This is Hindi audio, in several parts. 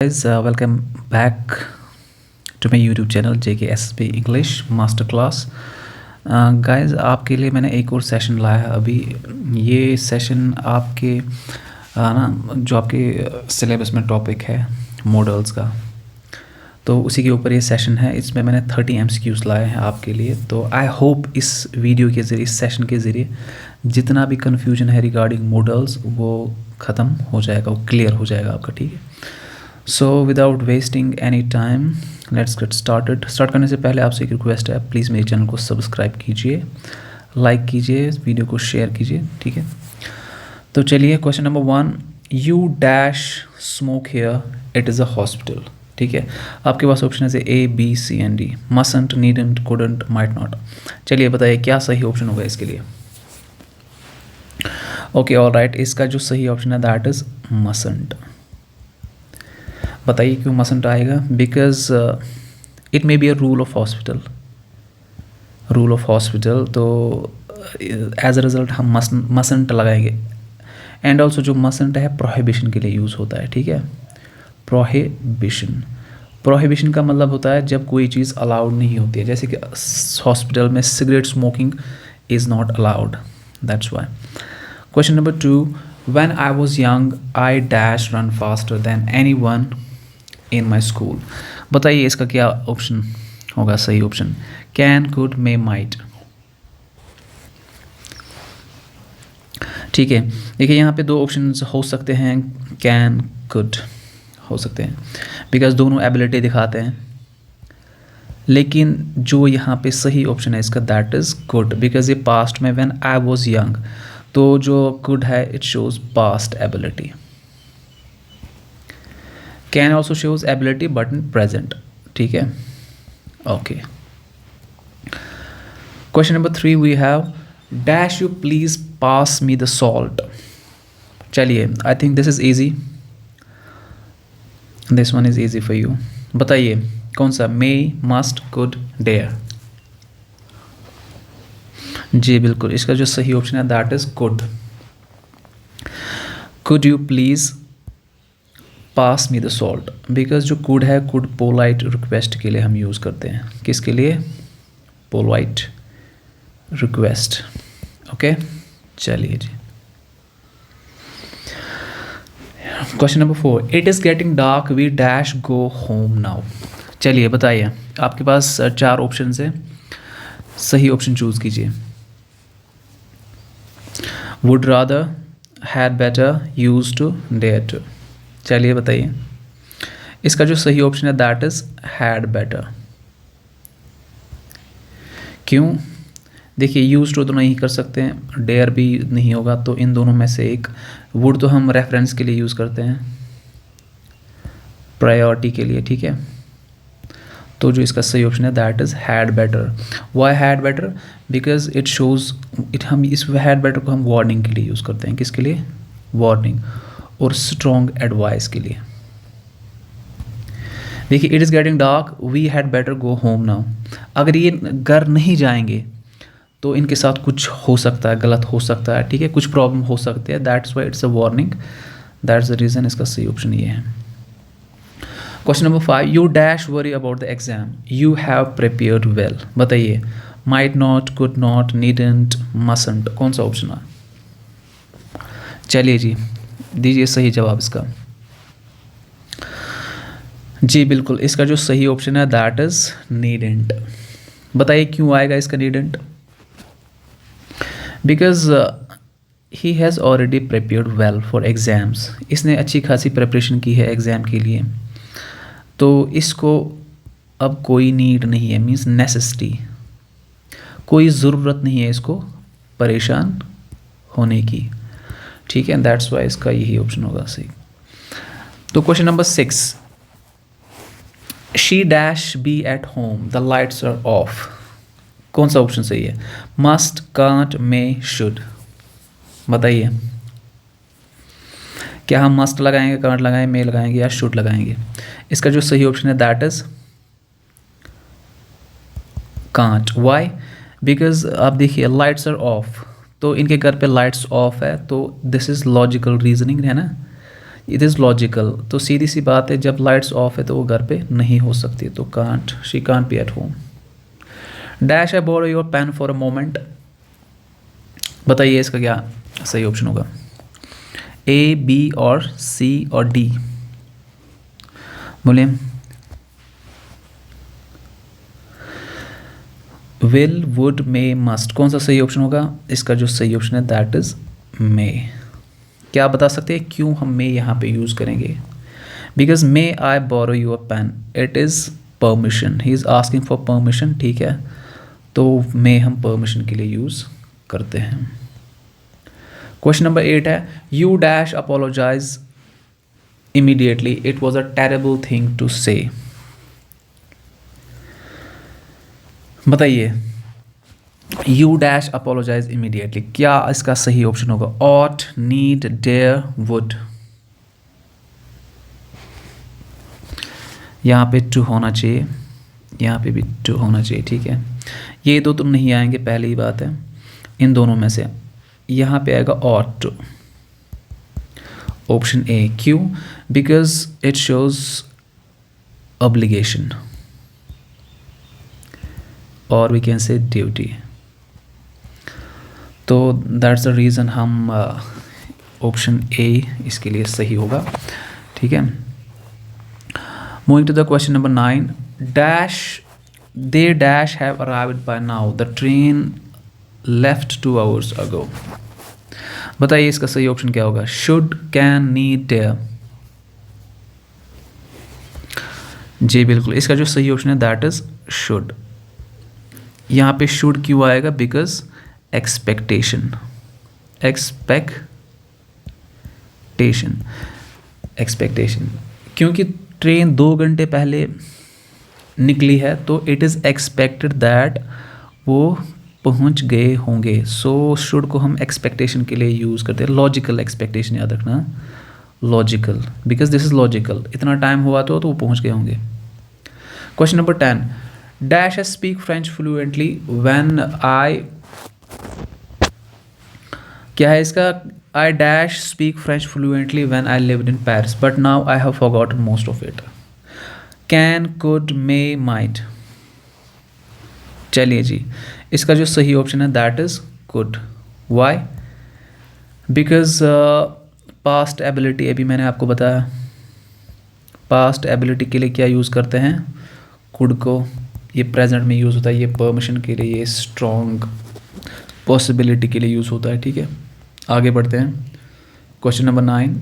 Guys, welcome back to my YouTube channel JKSB English Master Class. Guys, आपके लिए मैंने एक और सेशन लाया है अभी। ये सेशन आपके ना जो आपके सिलेबस में टॉपिक है मॉडल्स का, तो उसी के ऊपर ये सेशन है। इसमें मैंने 30 MCQs लाए हैं आपके लिए। तो आई होप इस वीडियो के ज़रिए, इस सेशन के ज़रिए जितना भी कन्फ्यूजन है रिगार्डिंग मॉडल्स वो ख़त्म हो जाएगा, वो क्लियर हो जाएगा आपका। ठीक है, so without wasting any time let's get started. Start करने से पहले आपसे एक रिक्वेस्ट है, प्लीज़ मेरे चैनल को सब्सक्राइब कीजिए, लाइक कीजिए, वीडियो को शेयर कीजिए। ठीक है, तो चलिए question number 1, you dash smoke here, it is a hospital. ठीक है, आपके पास ऑप्शन है A, B, C and D, mustn't, needn't, couldn't, might not. चलिए बताइए क्या सही ऑप्शन होगा इसके लिए। ओके, ऑल राइट, इसका जो सही ऑप्शन है दैट इज़ मसंट। बताइए क्यों मसंट आएगा। Because it may be a rule of hospital, तो एज अ रिज़ल्ट हम मसंट लगाएंगे। एंड ऑल्सो जो मसंट है प्रोहिबिशन के लिए यूज़ होता है। ठीक है, प्रोहिबिशन का मतलब होता है जब कोई चीज़ अलाउड नहीं होती है, जैसे कि हॉस्पिटल में cigarette smoking is not allowed, that's why. Question number 2, when I was young I dash run faster than any one in my school. बताइए इसका क्या ऑप्शन होगा सही option. Can, could, may, might. ठीक है, देखिए यहाँ पे दो ऑप्शन हो सकते हैं, कैन, कुड हो सकते हैं, बिकॉज दोनों एबिलिटी दिखाते हैं। लेकिन जो यहाँ पे सही ऑप्शन है इसका दैट इज़ कुड, बिकॉज ये पास्ट में व्हेन आई वॉज यंग, तो जो कुड है it shows past ability. Can also shows ability but in present. ठीक है, okay. Question number 3 we have dash you please pass me the salt. चलिए, I think this is easy, this one is easy for you. बताइए कौन सा, मे, मस्ट, कुड, डेयर। जी बिल्कुल, इसका जो सही ऑप्शन है that is could. Could you please pass me the salt, because जो कुड है, कुड पोलाइट रिक्वेस्ट के लिए हम यूज़ करते हैं। किसके लिए? Polite request. ओके, चलिए जी। Question number 4, it is getting dark we dash go home now. चलिए बताइए, आपके पास 4 ऑप्शन है, सही ऑप्शन चूज़ कीजिए। Would rather, had better, use to, dare to. चलिए बताइए, इसका जो सही ऑप्शन है दैट इज हैड बेटर। क्यों? देखिए, यूज टू तो नहीं कर सकते हैं, डेयर भी नहीं होगा, तो इन दोनों में से एक। वुड तो हम रेफरेंस के लिए यूज़ करते हैं, प्रायोरिटी के लिए। ठीक है, तो जो इसका सही ऑप्शन है that is had better. Why had better? Because it shows it, हम इस हैड बेटर को हम वार्निंग के लिए यूज़ करते हैं। किसके लिए? वार्निंग और स्ट्रॉन्ग एडवाइस के लिए। देखिए, it is getting dark we had better go home now. अगर ये घर नहीं जाएंगे तो इनके साथ कुछ हो सकता है, गलत हो सकता है। ठीक है, कुछ प्रॉब्लम हो सकती है, that's why it's a warning, that's the reason. इसका सही ऑप्शन ये है। Question number 5, you dash worry about the exam, you have prepared well. बताइए, might not, could not, needn't, mustn't, कौन सा ऑप्शन है? चलिए जी, दीजिए सही जवाब इसका। जी बिल्कुल, इसका जो सही ऑप्शन है दैट इज नीडेंट। बताइए क्यों आएगा इसका needn't? Because he has already prepared well for exams. इसने अच्छी खासी प्रिपरेशन की है एग्ज़ाम के लिए, तो इसको अब कोई नीड नहीं है, मीन्स नेसेसिटी, कोई ज़रूरत नहीं है इसको परेशान होने की। ठीक है, दैट्स वाई इसका यही ऑप्शन होगा सही। तो question number 6, she dash be at home the lights are off. कौन सा ऑप्शन सही है? Must, can't, may, should. बताइए, क्या हम मस्ट लगाएंगे, कांट लगाएंगे, मे लगाएंगे या शुड लगाएंगे? इसका जो सही ऑप्शन है that is can't. Why? Because आप देखिए, लाइट्स आर ऑफ, तो इनके घर पे लाइट्स ऑफ है, तो दिस इज़ लॉजिकल रीजनिंग है ना। It is logical. तो सीधी सी बात है, जब लाइट्स ऑफ है तो वो घर पे नहीं हो सकती, तो can't, she can't be at home. Dash I borrow your pen for a moment, बताइए इसका क्या सही ऑप्शन होगा, ए, बी और सी और डी, बोलिए। विल, वुड, मे, मस्ट, कौन सा सही ऑप्शन होगा? इसका जो सही ऑप्शन है दैट इज मे। क्या आप बता सकते हैं क्यों हम मे यहाँ पे यूज़ करेंगे? Because may I borrow your pen, it is permission, he is asking for permission, ठीक है, तो मे हम परमिशन के लिए यूज़ करते हैं। क्वेश्चन नंबर 8 है, you dash apologise immediately, it was a terrible thing to say, बताइए। यू डैश अपोलोजाइज इमीडिएटली, क्या इसका सही ऑप्शन होगा? ऑट, नीड, डेयर, वुड, यहाँ पे टू होना चाहिए, यहाँ पे भी टू होना चाहिए, ठीक है। ये दो तो नहीं आएंगे, पहली ही बात है, इन दोनों में से यहाँ पे आएगा ऑट टू, ऑप्शन ए। क्यों? बिकॉज इट शोज ऑब्लिगेशन और वी कैन से ड्यूटी, तो दैट्स द रीज़न हम ऑप्शन ए इसके लिए सही होगा, ठीक है। Moving to the question number 9, dash they dash have arrived by now, the train left 2 hours ago, बताइए इसका सही ऑप्शन क्या होगा? शुड, कैन, नीड, डेयर, जी बिल्कुल, इसका जो सही ऑप्शन है दैट इज शुड। यहाँ पे शुड क्यों आएगा? बिकॉज एक्सपेक्टेशन, एक्सपेक्टेशन, क्योंकि ट्रेन 2 घंटे पहले निकली है तो इट इज़ एक्सपेक्टेड दैट वो पहुंच गए होंगे, सो शुड को हम एक्सपेक्टेशन के लिए यूज़ करते हैं। लॉजिकल एक्सपेक्टेशन याद रखना, logical, because this is logical, इतना टाइम हुआ तो वो पहुंच गए होंगे। Question number 10, dash I speak French fluently when I, क्या है इसका? I dash speak French fluently when I lived in Paris but now I have forgotten most of it. Can, could, may, might, चलिए जी, इसका जो सही ऑप्शन है that is could. Why? Because past ability, अभी मैंने आपको बताया, पास्ट एबिलिटी के लिए क्या यूज़ करते हैं? कुड को, ये प्रेजेंट में यूज़ होता है, ये परमिशन के लिए, ये स्ट्रॉन्ग पॉसिबिलिटी के लिए यूज़ होता है, ठीक है। आगे बढ़ते हैं, question number 9,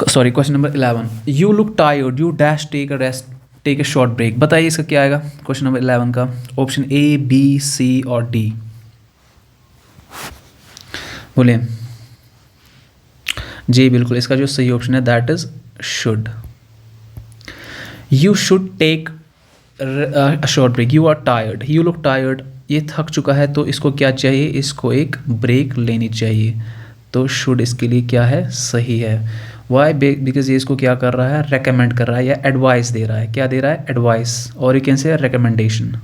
sorry question number 11, you look tired, you dash take a rest, take a short break, बताइए इसका क्या आएगा क्वेश्चन नंबर 11 का? ऑप्शन ए, बी, सी और डी, बोलिए। जी बिल्कुल, इसका जो सही ऑप्शन है that is should. You should take a short break, you are tired, you look tired, ये थक चुका है तो इसको क्या चाहिए? इसको एक ब्रेक लेनी चाहिए, तो शुड इसके लिए क्या है? सही है। वाई? बिकॉज ये इसको क्या कर रहा है? रेकमेंड कर रहा है या एडवाइस दे रहा है। क्या दे रहा है? एडवाइस, और you can say recommendation,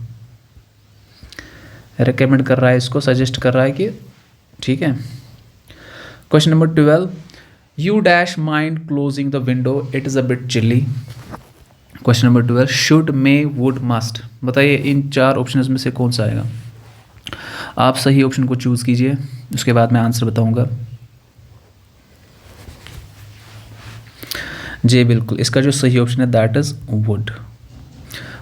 recommend कर रहा है इसको, सजेस्ट कर रहा है कि, ठीक है। Question number 12, you dash mind closing the window, it is a bit chilli, question number 12, should, may, would, must, बताइए इन 4 ऑप्शंस में से कौन सा आएगा? आप सही ऑप्शन को चूज़ कीजिए, उसके बाद मैं आंसर बताऊंगा। जी बिल्कुल, इसका जो सही ऑप्शन है that is would.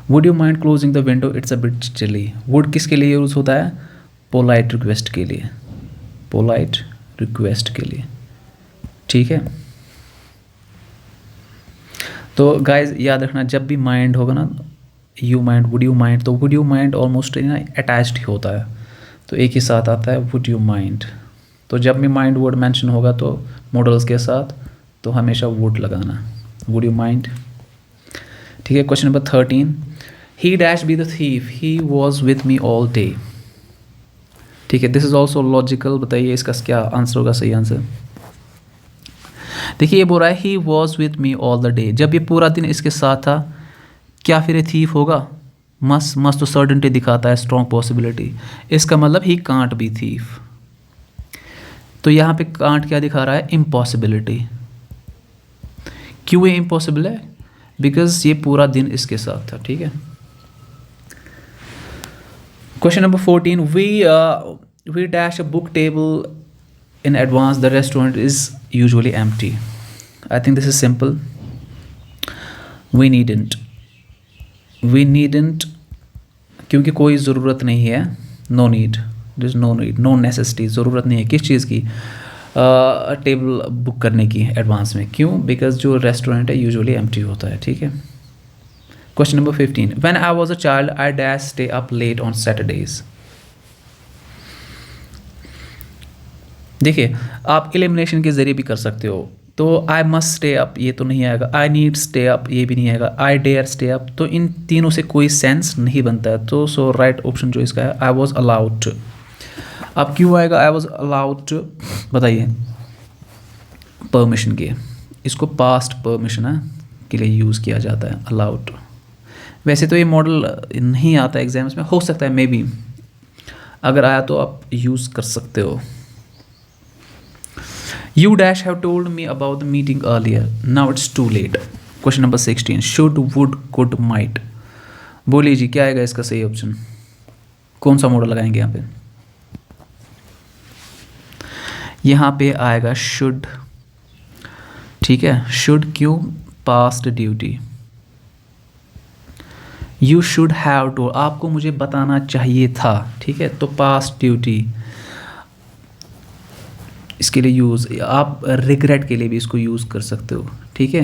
Would you mind closing the window, it's a bit chilly, would किसके लिए यूज़ होता है? पोलाइट रिक्वेस्ट के लिए, पोलाइट रिक्वेस्ट के लिए, ठीक है। तो गाइज याद रखना, जब भी माइंड होगा ना, you mind, would you mind, तो वुड यू माइंड ऑलमोस्ट ना अटैच्ड ही होता है, तो एक ही साथ आता है वुड यू माइंड। तो जब भी माइंड वर्ड मेंशन होगा तो मॉडल्स के साथ, तो हमेशा वुड लगाना, वुड यू माइंड, ठीक है। Question number 13, he dash be the thief, he was with me all day, ठीक है। दिस इज ऑल्सो लॉजिकल, बताइए इसका क्या आंसर होगा? सही आंसर देखिए, ये बोल रहा है he was with me all the day, जब ये पूरा दिन इसके साथ था, क्या फिर ये थीफ होगा? मस्ट तो सर्टेनिटी दिखाता है, स्ट्रॉन्ग पॉसिबिलिटी, इसका मतलब ही कांट बी थीफ। तो यहाँ पे कांट क्या दिखा रहा है, इम्पॉसिबिलिटी। क्यों ये इम्पॉसिबल है, बिकॉज ये पूरा दिन इसके साथ था, ठीक है। Question number 14, we dash a book table in advance, the restaurant is usually empty. I think this is simple. We needn't क्योंकि कोई ज़रूरत नहीं है, no need, there is no need, no necessity, ज़रूरत नहीं है किस चीज़ की, टेबल बुक करने की एडवांस में। क्यों, बिकॉज जो रेस्टोरेंट है यूजुअली एम्प्टी होता है, ठीक है। Question number 15, when I was a child I dash stay up late on Saturdays. देखिए, आप एलिमिनेशन के ज़रिए भी कर सकते हो। तो आई मस्ट स्टे अप, ये तो नहीं आएगा। आई नीड स्टे अप, ये भी नहीं आएगा। आई डेयर स्टे अप, तो इन तीनों से कोई सेंस नहीं बनता है। तो सो राइट ऑप्शन जो इसका है, आई वॉज अलाउड टू। अब क्यों आएगा आई वॉज अलाउड टू, बताइए। परमिशन के, इसको पास्ट परमिशन है के लिए यूज़ किया जाता है, अलाउड। वैसे तो ये मॉडल नहीं आता एग्जाम्स में, हो सकता है मे बी, अगर आया तो आप यूज़ कर सकते हो। You dash have told me about the meeting earlier. Now it's too late. Question number 16. Should, would, could, might. बोलिए जी, क्या आएगा इसका सही ऑप्शन? कौन सा मॉडल लगाएंगे यहाँ पे? यहाँ पे आएगा should, ठीक है। should क्यों? past duty. You should have told, आपको मुझे बताना चाहिए था, ठीक है। तो past duty इसके लिए यूज़, आप रिग्रेट के लिए भी इसको यूज़ कर सकते हो, ठीक है।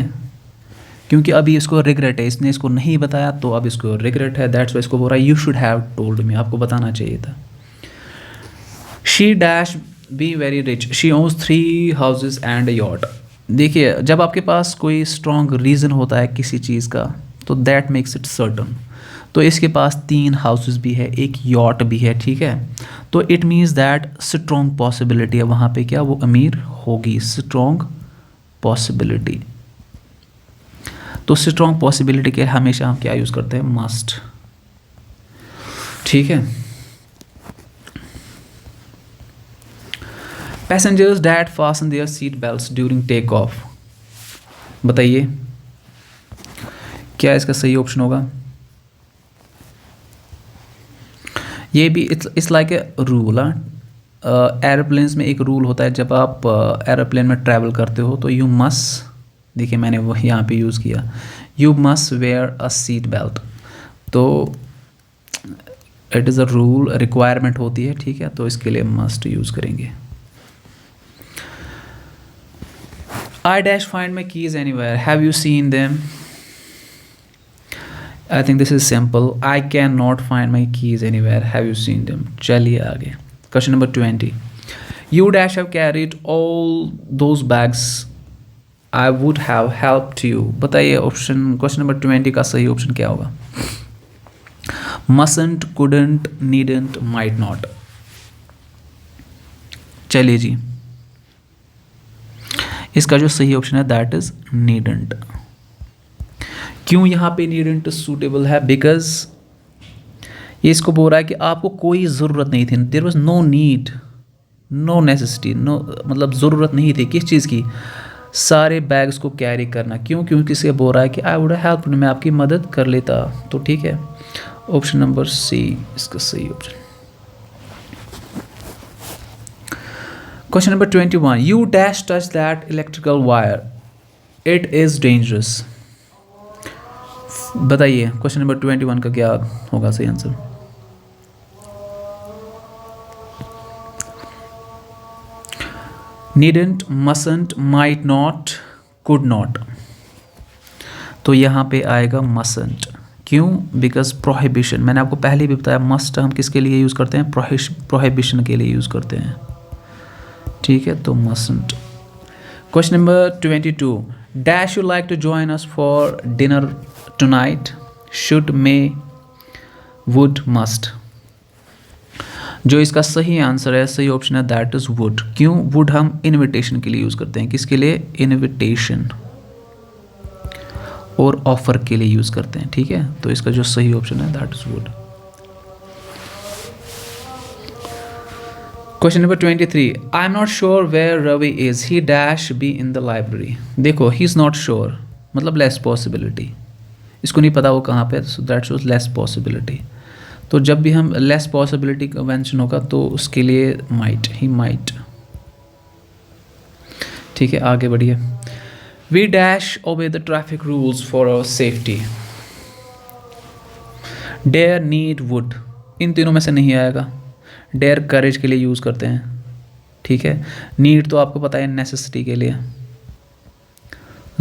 क्योंकि अभी इसको रिग्रेट है, इसने इसको नहीं बताया तो अब इसको रिग्रेट है, दैट्स वाई इसको बोल रहा है you should have told me, आपको बताना चाहिए था। She dash be very rich, she owns 3 houses and a yacht. देखिए, जब आपके पास कोई स्ट्रॉन्ग रीज़न होता है किसी चीज़ का, तो दैट मेक्स इट सर्टन। तो इसके पास 3 हाउसेस भी है, एक यॉट भी है, ठीक है। तो it means that strong possibility है वहाँ पे, क्या वो अमीर होगी, स्ट्रॉन्ग पॉसिबिलिटी। तो स्ट्रॉन्ग पॉसिबिलिटी के हमेशा हम क्या यूज़ करते हैं, मस्ट, ठीक है। Passengers that fasten their seat belts during take off. बताइए क्या इसका सही ऑप्शन होगा? ये भी it's like a rule. Aeroplanes में एक रूल होता है, जब आप एरोप्लेन में ट्रैवल करते हो तो यू मस्ट, देखिए मैंने वो यहाँ पे यूज़ किया, you must wear a seat belt. तो it is a rule, requirement होती है, ठीक है। तो इसके लिए मस्ट यूज़ करेंगे। I dash find my keys anywhere, have you seen them? I think this is simple. I cannot find my keys anywhere. Have you seen them? चलिए आगे। Question number 20. You dash have carried all those bags. I would have helped you. बताइए ऑप्शन, क्वेश्चन नंबर 20 का सही ऑप्शन क्या होगा? Mustn't, couldn't, needn't, might not. चलिए जी, इसका जो सही ऑप्शन है दैट इज needn't। क्यों यहाँ पे नीडेंट सूटेबल है? बिकॉज ये इसको बोल रहा है कि आपको कोई ज़रूरत नहीं थी, there was no need, no necessity, no, मतलब ज़रूरत नहीं थी किस चीज़ की, सारे बैग्स को कैरी करना। क्यों? क्योंकि इसे बोल रहा है कि आई वुड हेल्प, मैं आपकी मदद कर लेता। तो ठीक है, ऑप्शन नंबर सी इसका सही option. Question number 21, you dash touch that electrical wire, it is dangerous. बताइए क्वेश्चन नंबर 21 का क्या होगा सही answer? Needn't, mustn't, might not, could not. तो यहाँ पे आएगा मसंट। क्यों? बिकॉज प्रोहिबिशन, मैंने आपको पहले भी बताया मस्ट हम किसके लिए यूज़ करते हैं? प्रोहिबिशन के लिए यूज़ करते हैं, ठीक है। तो mustn't. Question number 22, dash you like to join us for dinner tonight, should, may, would, must. जो इसका सही आंसर है, सही ऑप्शन है दैट इज वुड। क्यों? वुड हम इनविटेशन के लिए यूज़ करते हैं, किसके लिए? इनविटेशन और ऑफर के लिए यूज़ करते हैं, ठीक है। तो इसका जो सही ऑप्शन है that is would. Question number 23, I am not sure where Ravi is, he dash be in the library. देखो ही इज़ नॉट श्योर मतलब लेस पॉसिबिलिटी, इसको नहीं पता वो कहाँ पे, so that shows less possibility. तो जब भी हम लेस पॉसिबिलिटी का मेंशन होगा तो उसके लिए माइट, ही माइट। ठीक है, आगे बढ़िए। We dash obey the traffic rules for our safety. Dare, need, would, इन तीनों में से नहीं आएगा। डेयर करेज के लिए यूज़ करते हैं, ठीक है। नीड तो आपको पता है नेसेसिटी के लिए,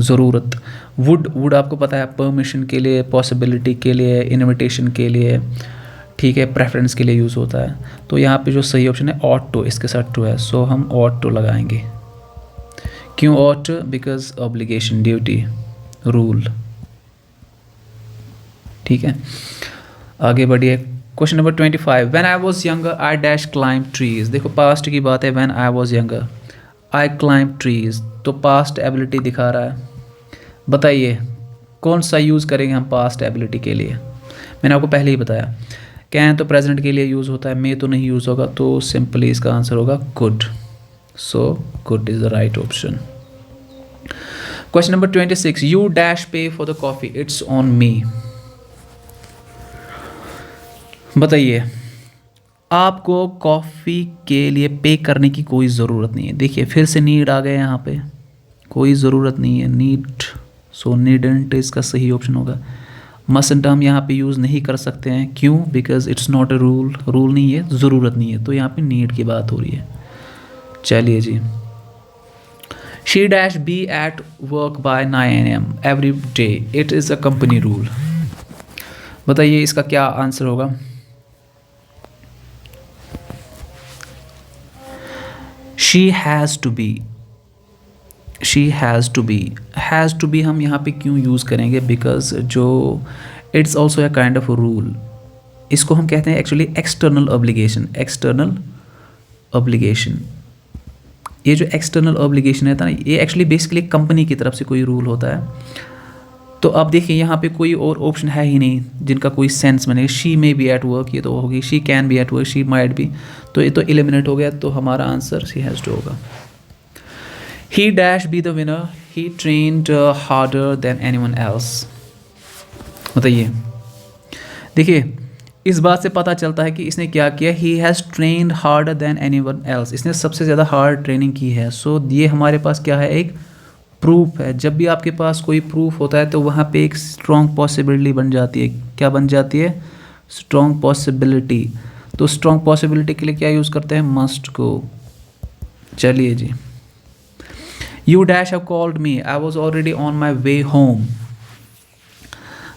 ज़रूरत। वुड आपको पता है परमिशन के लिए, पॉसिबिलिटी के लिए, इनविटेशन के लिए, ठीक है, प्रेफरेंस के लिए यूज़ होता है। तो यहाँ पे जो सही ऑप्शन है ऑट टू, इसके साथ टू है, सो हम ऑट टू लगाएंगे। क्यों ought? Because obligation, duty, rule. ठीक है, आगे बढ़िए। Question number 25, when I was younger I dash climb trees. देखो पास्ट की बात है, when I was younger I climb trees, तो पास्ट एबिलिटी दिखा रहा है। बताइए कौन सा यूज़ करेंगे हम पास्ट एबिलिटी के लिए? मैंने आपको पहले ही बताया, कैन तो प्रेजेंट के लिए यूज़ होता है, मे तो नहीं यूज़ होगा, तो सिंपली इसका आंसर होगा could. So could is the right option. Question number 26, you dash pay for the coffee, it's on me. बताइए आपको कॉफ़ी के लिए पे करने की कोई ज़रूरत नहीं है। देखिए फिर से नीड आ गया यहाँ पे, कोई ज़रूरत नहीं है, नीड, सो नीडंट इसका सही ऑप्शन होगा। मस्टंट हम यहाँ पे यूज़ नहीं कर सकते हैं, क्यों? Because it's not a rule, rule नहीं है, ज़रूरत नहीं है, तो यहाँ पे नीड की बात हो रही है। चलिए जी। She dash be at work by 9 AM every day, it is a company rule. बताइए इसका क्या आंसर होगा? She has to be, she has to be, has to be हम यहाँ पे क्यों यूज़ करेंगे? बिकॉज जो it's also a kind of rule, इसको हम कहते हैं actually external obligation. External obligation, ये जो एक्सटर्नल ऑब्लिगेशन है ना, ये एक्चुअली बेसिकली कंपनी की तरफ से कोई रूल होता है। तो अब देखिए यहाँ पे कोई और ऑप्शन है ही नहीं जिनका कोई सेंस बनेगा। She may be at work, ये तो होगी, she can be at work, she might be, तो ये तो एलिमिनेट हो गया, तो हमारा आंसर शी हैज़ टू होगा। He dash be the winner, he trained harder than anyone else. बताइए, देखिए इस बात से पता चलता है कि इसने क्या किया, he has trained harder than anyone else, इसने सबसे ज़्यादा हार्ड ट्रेनिंग की है। सो ये हमारे पास क्या है, एक प्रूफ है। जब भी आपके पास कोई प्रूफ होता है तो वहाँ पे एक स्ट्रॉन्ग पॉसिबिलिटी बन जाती है। क्या बन जाती है? Strong possibility. तो स्ट्रॉन्ग पॉसिबिलिटी के लिए क्या यूज़ करते हैं? मस्ट को। चलिए जी। You dash have called me, I was already on my way home.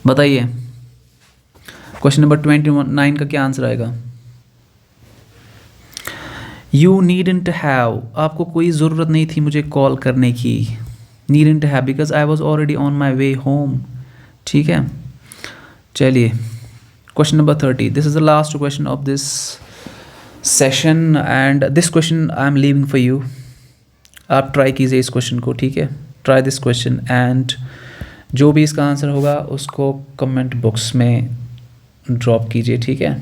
बताइए क्वेश्चन नंबर 29 का क्या आंसर आएगा? यू नीडंट हैव, आपको कोई ज़रूरत नहीं थी मुझे कॉल करने की। Needn't have because I was already on my way home. ठीक है, चलिए question number 30, this is the last question of this session and this question I am leaving for you. आप ट्राई कीजिए इस क्वेश्चन को, ठीक है, ट्राई दिस क्वेश्चन एंड जो भी इसका आंसर होगा उसको कमेंट बॉक्स में ड्रॉप कीजिए, ठीक है।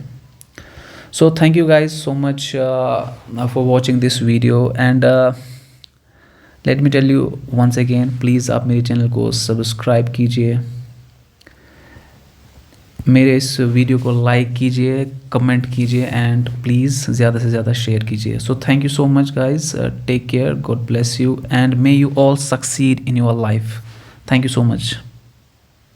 So thank you guys so much for watching this video and let me tell you once again, please आप मेरे चैनल को सब्सक्राइब कीजिए, मेरे इस वीडियो को लाइक कीजिए, कमेंट कीजिए एंड प्लीज़ ज़्यादा से ज़्यादा शेयर कीजिए। So thank you so much guys, take care, God bless you and may you all succeed in your life. Thank you so much.